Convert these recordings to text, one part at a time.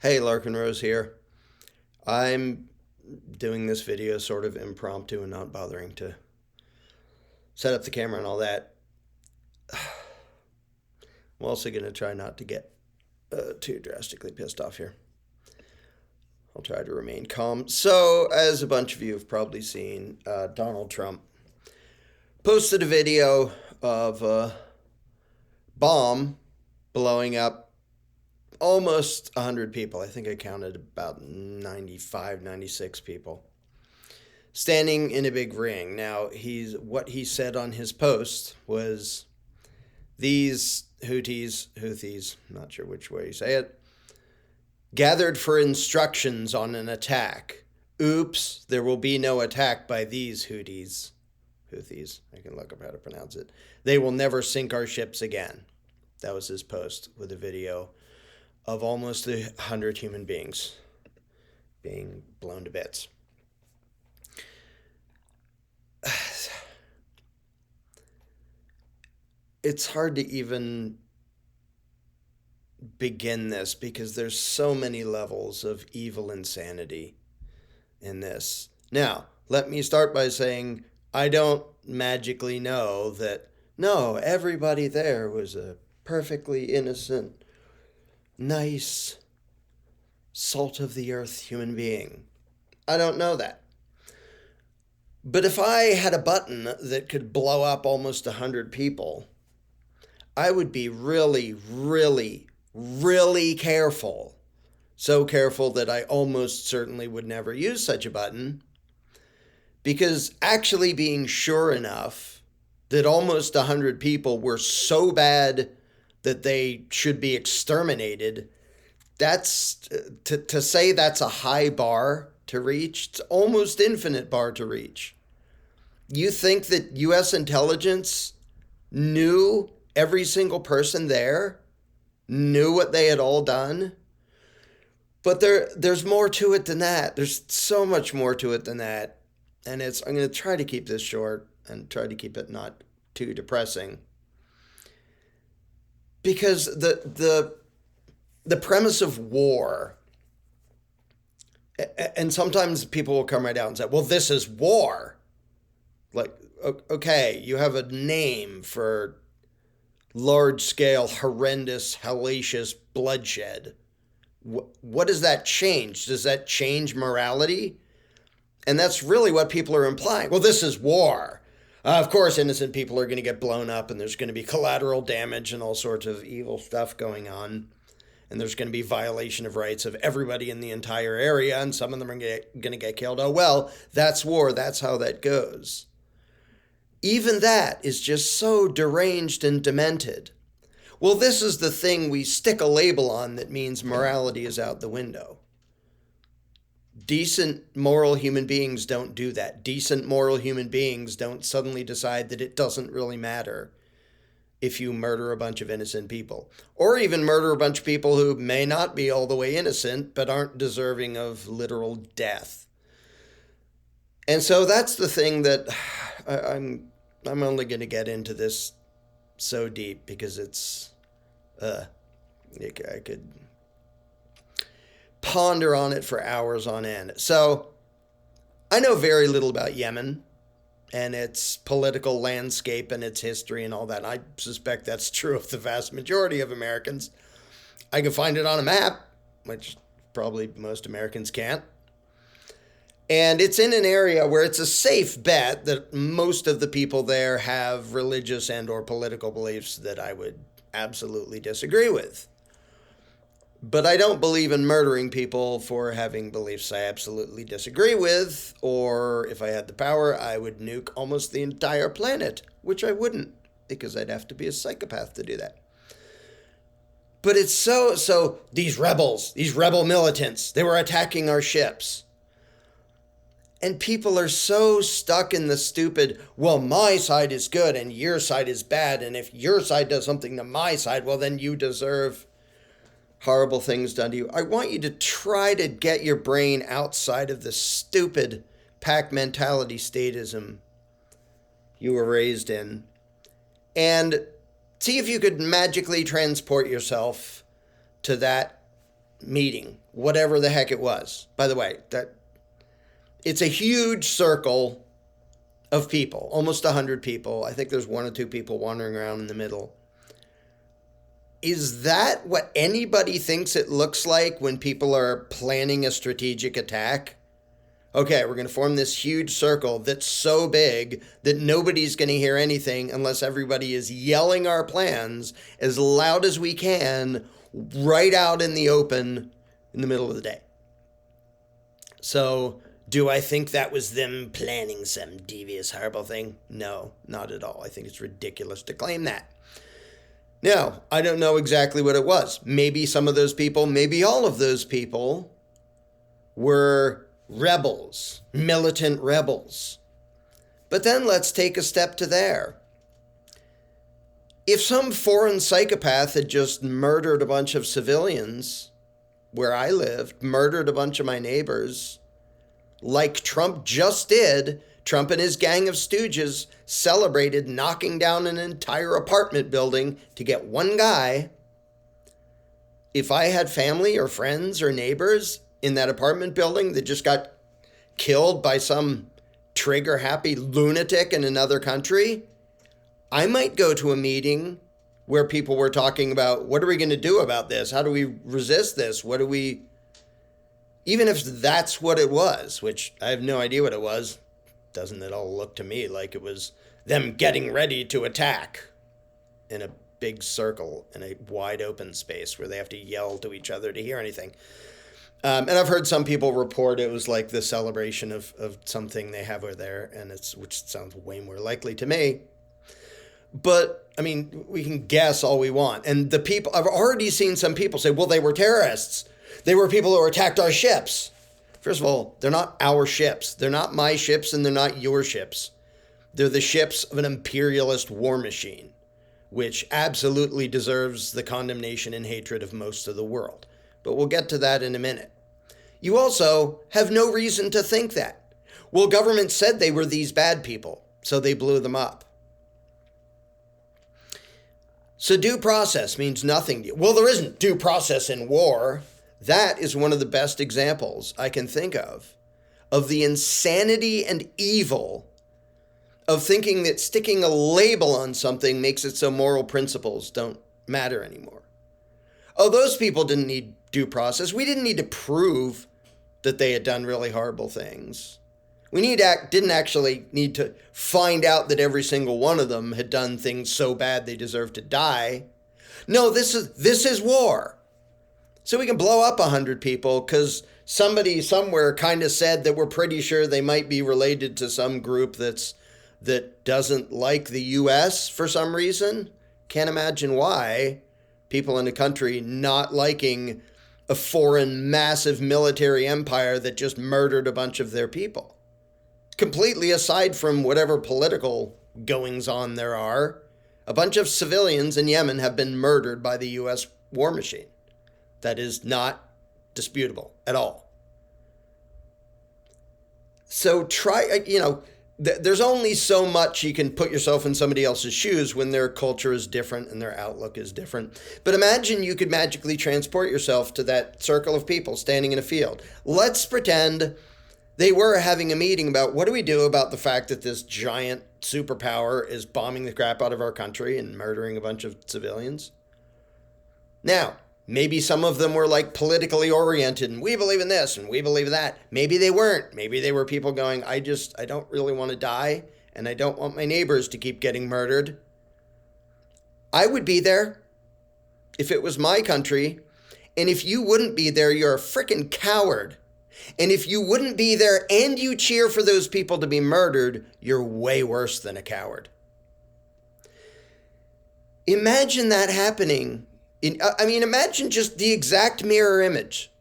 Hey, Larkin Rose here. I'm doing this video sort of impromptu and not bothering to set up the camera and all that. I'm also going to try not to get too drastically pissed off here. I'll try to remain calm. So, as a bunch of you have probably seen, Donald Trump posted a video of a bomb blowing up almost 100 people. I think I counted about 95, 96 people standing in a big ring. Now, what he said on his post was these Houthis, not sure which way you say it, gathered for instructions on an attack. Oops, there will be no attack by these Houthis. I can look up how to pronounce it. They will never sink our ships again. That was his post with a video of almost 100 human beings being blown to bits. It's hard to even begin this because there's so many levels of evil insanity in this. Now, let me start by saying I don't magically know that, no, everybody there was a perfectly innocent, nice, salt of the earth human being. I don't know that. But if I had a button that could blow up almost 100 people, I would be really, really, really careful. So careful that I almost certainly would never use such a button. Because actually being sure enough that almost 100 people were so bad that they should be exterminated, that's to say that's a high bar to reach. It's almost infinite bar to reach. You think that U.S. intelligence knew every single person there, knew what they had all done? But there's more to it than that. There's so much more to it than that. And I'm going to try to keep this short and try to keep it not too depressing. Because the premise of war, and sometimes people will come right out and say, well, this is war. Like, okay, you have a name for large-scale, horrendous, hellacious bloodshed. What does that change? Does that change morality? And that's really what people are implying. Well, this is war. Of course, innocent people are going to get blown up, and there's going to be collateral damage and all sorts of evil stuff going on. And there's going to be violation of rights of everybody in the entire area, and some of them are going to get killed. Oh, well, that's war. That's how that goes. Even that is just so deranged and demented. Well, this is the thing we stick a label on that means morality is out the window. Decent, moral human beings don't do that. Decent, moral human beings don't suddenly decide that it doesn't really matter if you murder a bunch of innocent people. Or even murder a bunch of people who may not be all the way innocent, but aren't deserving of literal death. And so that's the thing that I'm only going to get into this so deep because it's, I could ponder on it for hours on end. So I know very little about Yemen and its political landscape and its history and all that. I suspect that's true of the vast majority of Americans. I can find it on a map, which probably most Americans can't. And it's in an area where it's a safe bet that most of the people there have religious and or political beliefs that I would absolutely disagree with. But I don't believe in murdering people for having beliefs I absolutely disagree with, or if I had the power, I would nuke almost the entire planet, which I wouldn't, because I'd have to be a psychopath to do that. But it's so these rebel militants, they were attacking our ships. And people are so stuck in the stupid, well, my side is good and your side is bad, and if your side does something to my side, well, then you deserve horrible things done to you. I want you to try to get your brain outside of the stupid pack mentality statism you were raised in and see if you could magically transport yourself to that meeting, whatever the heck it was. By the way, it's a huge circle of people, almost 100 people. I think there's one or two people wandering around in the middle. Is that what anybody thinks it looks like when people are planning a strategic attack? Okay, we're going to form this huge circle that's so big that nobody's going to hear anything unless everybody is yelling our plans as loud as we can right out in the open in the middle of the day. So, do I think that was them planning some devious, horrible thing? No, not at all. I think it's ridiculous to claim that. Now, I don't know exactly what it was. Maybe some of those people, maybe all of those people were rebels, militant rebels. But then let's take a step to there. If some foreign psychopath had just murdered a bunch of civilians where I lived, murdered a bunch of my neighbors, like Trump just did, Trump and his gang of stooges celebrated knocking down an entire apartment building to get one guy. If I had family or friends or neighbors in that apartment building that just got killed by some trigger-happy lunatic in another country, I might go to a meeting where people were talking about, what are we going to do about this? How do we resist this? Even if that's what it was, which I have no idea what it was, doesn't it all look to me like it was them getting ready to attack in a big circle in a wide open space where they have to yell to each other to hear anything. And I've heard some people report it was like the celebration of something they have over there, which sounds way more likely to me. But, I mean, we can guess all we want. And I've already seen some people say, well, they were terrorists. They were people who attacked our ships. First of all, they're not our ships. They're not my ships, and they're not your ships. They're the ships of an imperialist war machine, which absolutely deserves the condemnation and hatred of most of the world. But we'll get to that in a minute. You also have no reason to think that. Well, government said they were these bad people, so they blew them up. So due process means nothing to you. Well, there isn't due process in war. That is one of the best examples I can think of the insanity and evil of thinking that sticking a label on something makes it so moral principles don't matter anymore. Oh, those people didn't need due process. We didn't need to prove that they had done really horrible things. We didn't actually need to find out that every single one of them had done things so bad they deserved to die. No, this is war. So we can blow up 100 people because somebody somewhere kind of said that we're pretty sure they might be related to some group that doesn't like the U.S. for some reason. Can't imagine why people in a country not liking a foreign massive military empire that just murdered a bunch of their people. Completely aside from whatever political goings on there are, a bunch of civilians in Yemen have been murdered by the U.S. war machine. That is not disputable at all. So there's only so much you can put yourself in somebody else's shoes when their culture is different and their outlook is different. But imagine you could magically transport yourself to that circle of people standing in a field. Let's pretend they were having a meeting about what do we do about the fact that this giant superpower is bombing the crap out of our country and murdering a bunch of civilians. Now, maybe some of them were like politically oriented and we believe in this and we believe in that. Maybe they weren't. Maybe they were people going, I don't really want to die and I don't want my neighbors to keep getting murdered. I would be there if it was my country. And if you wouldn't be there, you're a freaking coward. And if you wouldn't be there and you cheer for those people to be murdered, you're way worse than a coward. Imagine that happening. Imagine just the exact mirror image.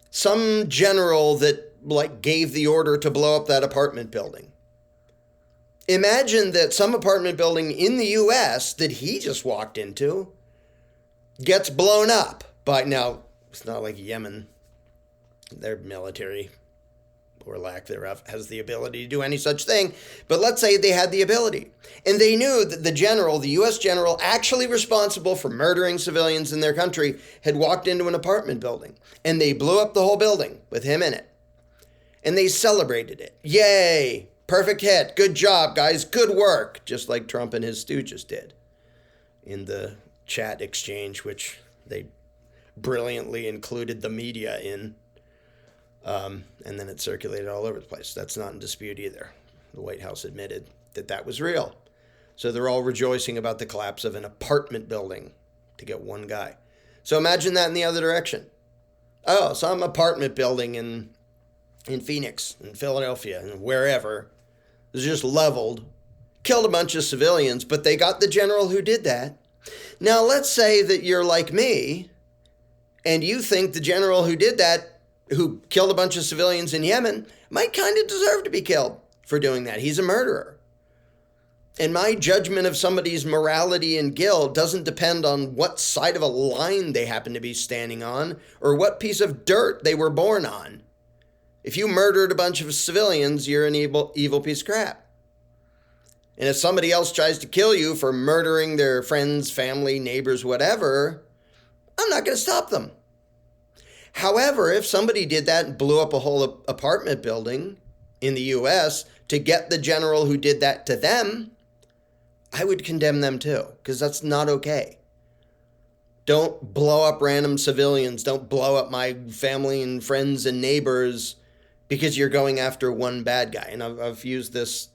Some general that gave the order to blow up that apartment building. Imagine that some apartment building in the U.S. that he just walked into gets blown up by, now, it's not like Yemen. Their military or lack thereof, has the ability to do any such thing. But let's say they had the ability. And they knew that the general, the U.S. general, actually responsible for murdering civilians in their country, had walked into an apartment building. And they blew up the whole building with him in it. And they celebrated it. Yay! Perfect hit. Good job, guys. Good work. Just like Trump and his stooges did in the chat exchange, which they brilliantly included the media in. And then it circulated all over the place. That's not in dispute either. The White House admitted that that was real. So they're all rejoicing about the collapse of an apartment building to get one guy. So imagine that in the other direction. Oh, some apartment building in Phoenix, in Philadelphia, and wherever was just leveled, killed a bunch of civilians, but they got the general who did that. Now, let's say that you're like me, and you think the general who did that, who killed a bunch of civilians in Yemen, might kind of deserve to be killed for doing that. He's a murderer. And my judgment of somebody's morality and guilt doesn't depend on what side of a line they happen to be standing on or what piece of dirt they were born on. If you murdered a bunch of civilians, you're an evil piece of crap. And if somebody else tries to kill you for murdering their friends, family, neighbors, whatever, I'm not going to stop them. However, if somebody did that and blew up a whole apartment building in the U.S. to get the general who did that to them, I would condemn them too, because that's not okay. Don't blow up random civilians. Don't blow up my family and friends and neighbors because you're going after one bad guy. And I've used this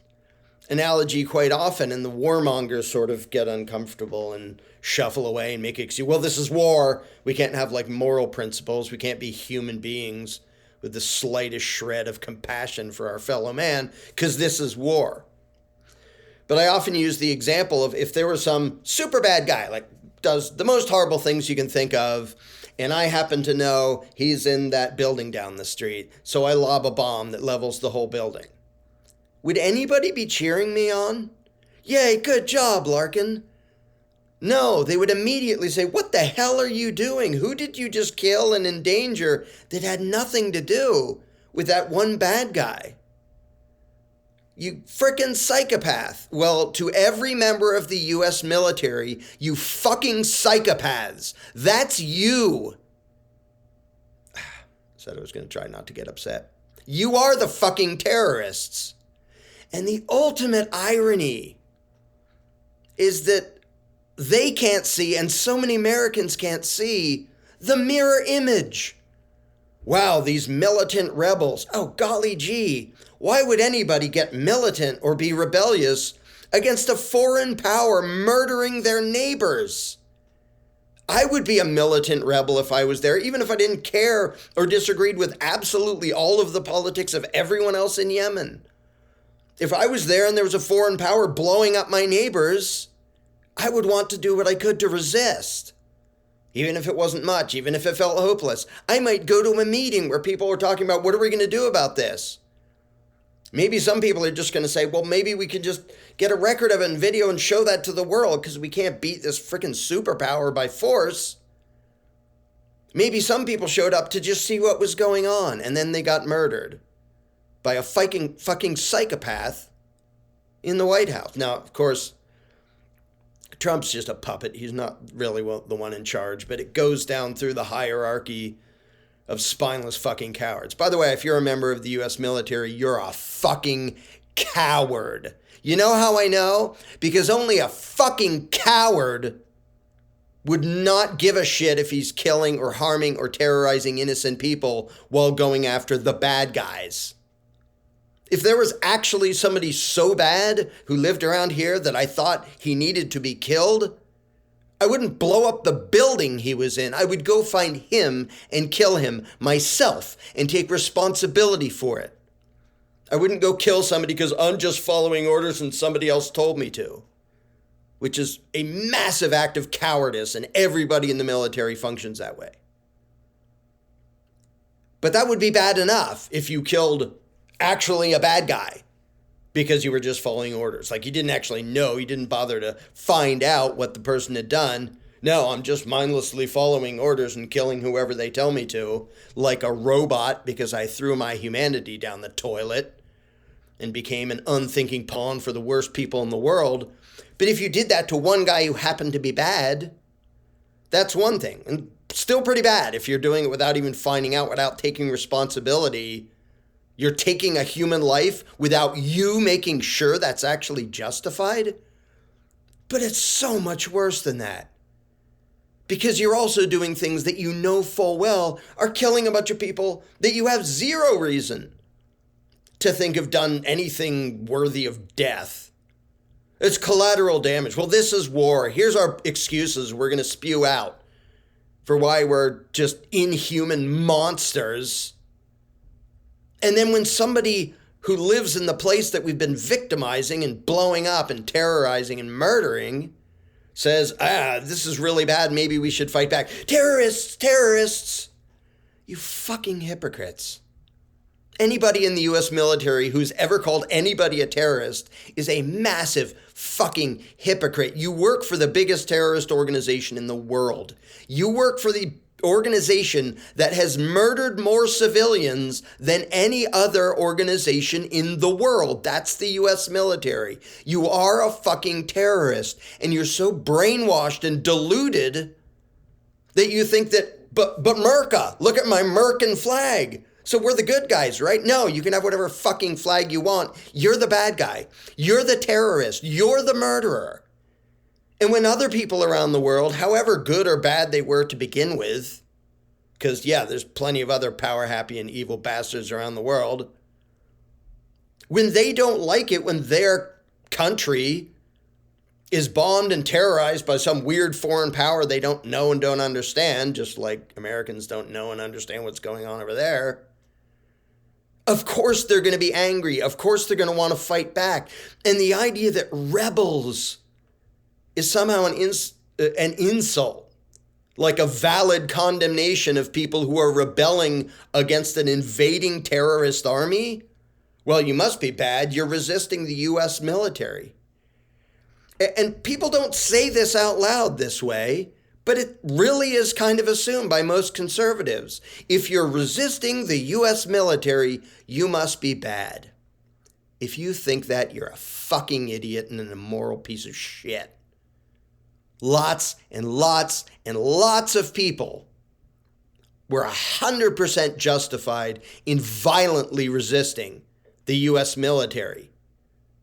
analogy quite often, and the warmongers sort of get uncomfortable and shuffle away and make excuse. Well, this is war. We can't have like moral principles. We can't be human beings with the slightest shred of compassion for our fellow man because this is war. But I often use the example of if there was some super bad guy, like does the most horrible things you can think of, and I happen to know he's in that building down the street, so I lob a bomb that levels the whole building. Would anybody be cheering me on? Yay, good job, Larkin. No, they would immediately say, what the hell are you doing? Who did you just kill and endanger that had nothing to do with that one bad guy? You frickin' psychopath. Well, to every member of the U.S. military, you fucking psychopaths. That's you. Said I was going to try not to get upset. You are the fucking terrorists. And the ultimate irony is that they can't see, and so many Americans can't see, the mirror image. Wow, these militant rebels. Oh, golly gee. Why would anybody get militant or be rebellious against a foreign power murdering their neighbors? I would be a militant rebel if I was there, even if I didn't care or disagreed with absolutely all of the politics of everyone else in Yemen. If I was there and there was a foreign power blowing up my neighbors, I would want to do what I could to resist. Even if it wasn't much, even if it felt hopeless. I might go to a meeting where people were talking about, what are we going to do about this? Maybe some people are just going to say, well, maybe we could just get a record of it in video and show that to the world because we can't beat this freaking superpower by force. Maybe some people showed up to just see what was going on and then they got murdered by a fucking psychopath in the White House. Now, of course, Trump's just a puppet. He's not really the one in charge, but it goes down through the hierarchy of spineless fucking cowards. By the way, if you're a member of the U.S. military, you're a fucking coward. You know how I know? Because only a fucking coward would not give a shit if he's killing or harming or terrorizing innocent people while going after the bad guys. If there was actually somebody so bad who lived around here that I thought he needed to be killed, I wouldn't blow up the building he was in. I would go find him and kill him myself and take responsibility for it. I wouldn't go kill somebody because I'm just following orders and somebody else told me to, which is a massive act of cowardice, and everybody in the military functions that way. But that would be bad enough if you killed actually a bad guy because you were just following orders. Like you didn't actually know, you didn't bother to find out what the person had done. No, I'm just mindlessly following orders and killing whoever they tell me to, like a robot because I threw my humanity down the toilet and became an unthinking pawn for the worst people in the world. But if you did that to one guy who happened to be bad, that's one thing. And still pretty bad if you're doing it without even finding out, without taking responsibility. You're taking a human life without you making sure that's actually justified. But it's so much worse than that. Because you're also doing things that you know full well are killing a bunch of people that you have zero reason to think have done anything worthy of death. It's collateral damage. Well, this is war. Here's our excuses we're going to spew out for why we're just inhuman monsters. And then when somebody who lives in the place that we've been victimizing and blowing up and terrorizing and murdering says, this is really bad, maybe we should fight back. Terrorists, terrorists. You fucking hypocrites. Anybody in the U.S. military who's ever called anybody a terrorist is a massive fucking hypocrite. You work for the biggest terrorist organization in the world. You work for the organization that has murdered more civilians than any other organization in the world. That's the U.S. military. You are a fucking terrorist, and you're so brainwashed and deluded that you think that, but Merca, look at my Mercan flag. So we're the good guys, right? No, you can have whatever fucking flag you want. You're the bad guy. You're the terrorist. You're the murderer. And when other people around the world, however good or bad they were to begin with, because yeah, there's plenty of other power-happy and evil bastards around the world, when they don't like it, when their country is bombed and terrorized by some weird foreign power they don't know and don't understand, just like Americans don't know and understand what's going on over there, of course they're going to be angry. Of course they're going to want to fight back. And the idea that rebels is somehow an insult, like a valid condemnation of people who are rebelling against an invading terrorist army, well, you must be bad. You're resisting the U.S. military. And people don't say this out loud this way, but it really is kind of assumed by most conservatives. If you're resisting the U.S. military, you must be bad. If you think that, you're a fucking idiot and an immoral piece of shit. Lots and lots and lots of people were 100% justified in violently resisting the U.S. military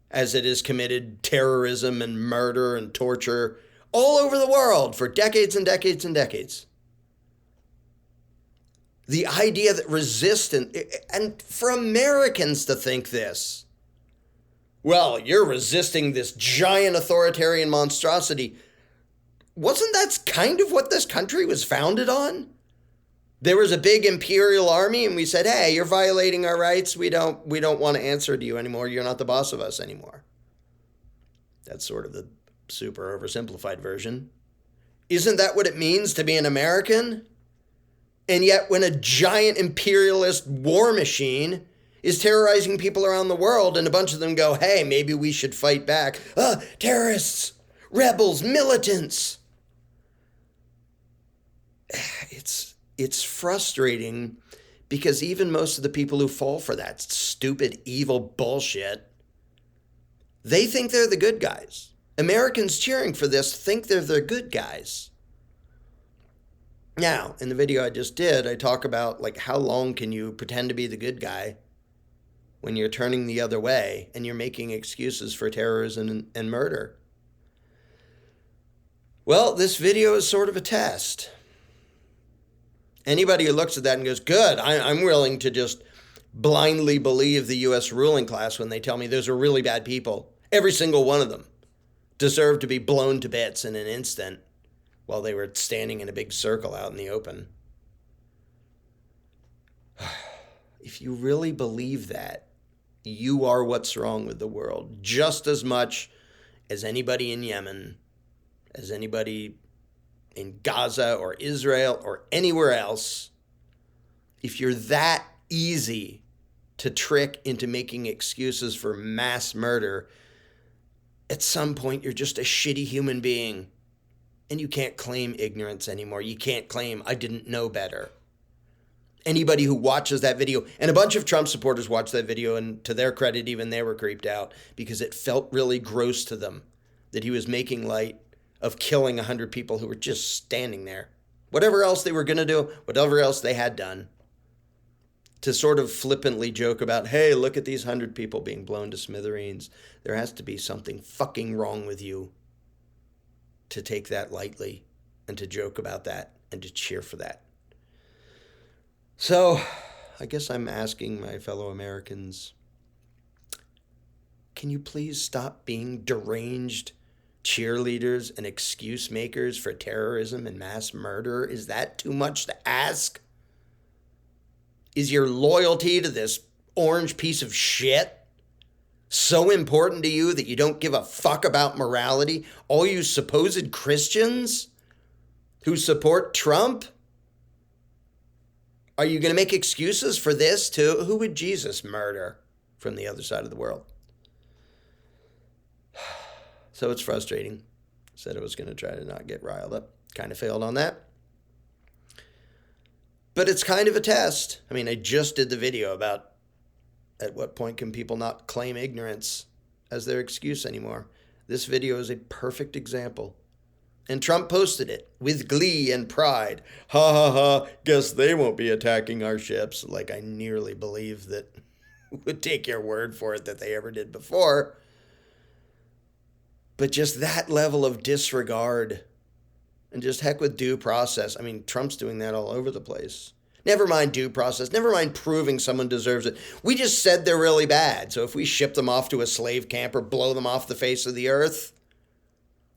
as it has committed terrorism and murder and torture all over the world for decades and decades and decades. The idea that resistance, and for Americans to think this, well, you're resisting this giant authoritarian monstrosity. Wasn't that kind of what this country was founded on? There was a big imperial army and we said, hey, you're violating our rights. We don't want to answer to you anymore. You're not the boss of us anymore. That's sort of the super oversimplified version. Isn't that what it means to be an American? And yet when a giant imperialist war machine is terrorizing people around the world and a bunch of them go, hey, maybe we should fight back. Terrorists, rebels, militants. It's frustrating because even most of the people who fall for that stupid, evil bullshit, they think they're the good guys. Americans cheering for this think they're the good guys. Now, in the video I just did, I talk about like how long can you pretend to be the good guy when you're turning the other way and you're making excuses for terrorism and murder. Well, this video is sort of a test. Anybody who looks at that and goes, good, I'm willing to just blindly believe the U.S. ruling class when they tell me those are really bad people. Every single one of them deserved to be blown to bits in an instant while they were standing in a big circle out in the open. If you really believe that, you are what's wrong with the world just as much as anybody in Yemen, as anybody in Gaza or Israel or anywhere else. If you're that easy to trick into making excuses for mass murder, at some point you're just a shitty human being And you can't claim ignorance anymore. You can't claim I didn't know better. Anybody who watches that video, and a bunch of Trump supporters watched that video, and to their credit, even they were creeped out because it felt really gross to them that he was making light of killing 100 people who were just standing there. Whatever else they were going to do, whatever else they had done, to sort of flippantly joke about, hey, look at these 100 people being blown to smithereens. There has to be something fucking wrong with you to take that lightly and to joke about that and to cheer for that. So I guess I'm asking my fellow Americans, can you please stop being deranged cheerleaders and excuse makers for terrorism and mass murder? Is that too much to ask? Is your loyalty to this orange piece of shit so important to you that you don't give a fuck about morality? All you supposed Christians who support Trump? Are you going to make excuses for this too? Who would Jesus murder from the other side of the world? So it's frustrating. Said I was going to try to not get riled up. Kind of failed on that. But it's kind of a test. I mean, I just did the video about at what point can people not claim ignorance as their excuse anymore. This video is a perfect example. And Trump posted it with glee and pride. Ha ha ha, guess they won't be attacking our ships. Like I nearly believe that would take your word for it that they ever did before. But just that level of disregard and just heck with due process. I mean, Trump's doing that all over the place. Never mind due process. Never mind proving someone deserves it. We just said they're really bad. So if we ship them off to a slave camp or blow them off the face of the earth,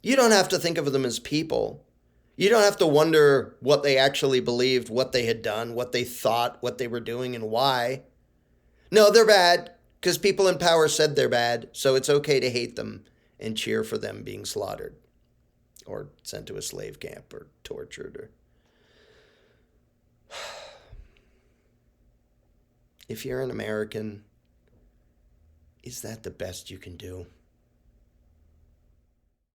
you don't have to think of them as people. You don't have to wonder what they actually believed, what they had done, what they thought, what they were doing, and why. No, they're bad because people in power said they're bad, so it's okay to hate them and cheer for them being slaughtered or sent to a slave camp or tortured. Or if you're an American, is that the best you can do?